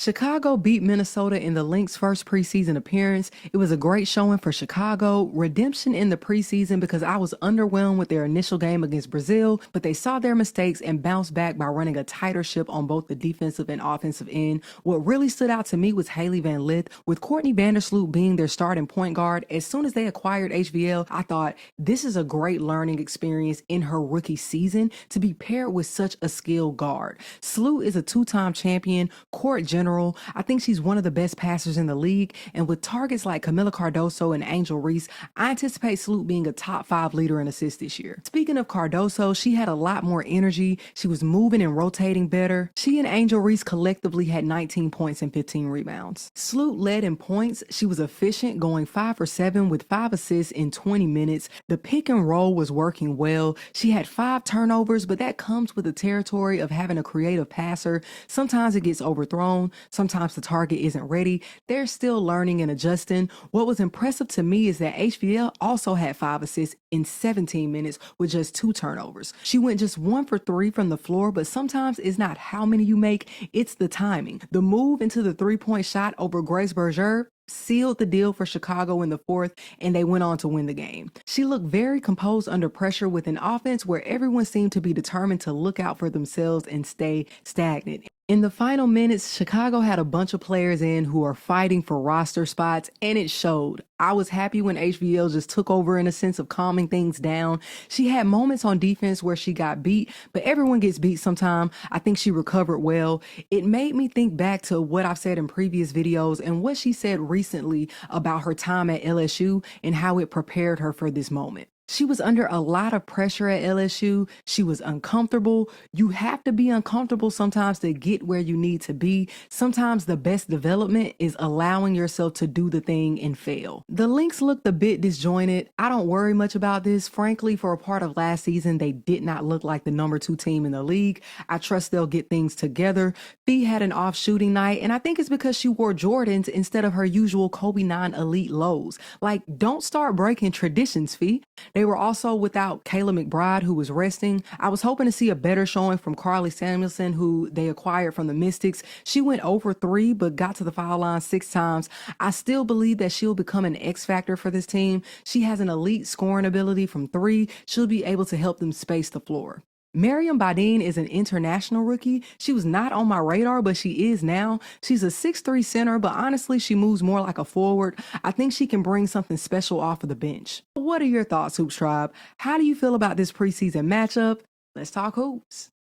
Chicago beat Minnesota in the Lynx' first preseason appearance. It was a great showing for Chicago. Redemption in the preseason because I was underwhelmed with their initial game against Brazil, but they saw their mistakes and bounced back by running a tighter ship on both the defensive and offensive end. What really stood out to me was Haley Van Lith. With Courtney Vandersloot being their starting point guard, as soon as they acquired HVL, I thought this is a great learning experience in her rookie season to be paired with such a skilled guard. Sloot is a two-time champion, court general. I think she's one of the best passers in the league, and with targets like Camila Cardoso and Angel Reese, I anticipate Sloot being a top 5 leader in assists this year. Speaking of Cardoso, she had a lot more energy. She was moving and rotating better. She and Angel Reese collectively had 19 points and 15 rebounds. Sloot led in points. She was efficient, going 5 for 7 with 5 assists in 20 minutes. The pick and roll was working well. She had 5 turnovers, but that comes with the territory of having a creative passer. Sometimes it gets overthrown. Sometimes the target isn't ready. They're still learning and adjusting. What was impressive to me is that HVL also had 5 assists in 17 minutes with just 2 turnovers. She went just 1 for 3 from the floor, but sometimes it's not how many you make, it's the timing. The move into the 3-point shot over Grace Berger sealed the deal for Chicago in the fourth, and they went on to win the game. She looked very composed under pressure with an offense where everyone seemed to be determined to look out for themselves and stay stagnant. In the final minutes, Chicago had a bunch of players in who are fighting for roster spots, and it showed. I was happy when HVL just took over in a sense of calming things down. She had moments on defense where she got beat, but everyone gets beat sometime. I think she recovered well. It made me think back to what I've said in previous videos and what she said recently about her time at LSU and how it prepared her for this moment. She was under a lot of pressure at LSU. She was uncomfortable. You have to be uncomfortable sometimes to get where you need to be. Sometimes the best development is allowing yourself to do the thing and fail. The Lynx looked a bit disjointed. I don't worry much about this. Frankly, for a part of last season, they did not look like the number 2 team in the league. I trust they'll get things together. Fee had an off shooting night, and I think it's because she wore Jordans instead of her usual Kobe 9 Elite lows. Like, don't start breaking traditions, Fee. They were also without Kayla McBride, who was resting. I was hoping to see a better showing from Carly Samuelson, who they acquired from the Mystics. She went over 3, but got to the foul line 6 times. I still believe that she'll become an X factor for this team. She has an elite scoring ability from 3. She'll be able to help them space the floor. Miriam Badine is an international rookie. She was not on my radar, but she is now. She's a 6'3" center, but honestly, she moves more like a forward. I think she can bring something special off of the bench. What are your thoughts, Hoops Tribe? How do you feel about this preseason matchup? Let's talk hoops.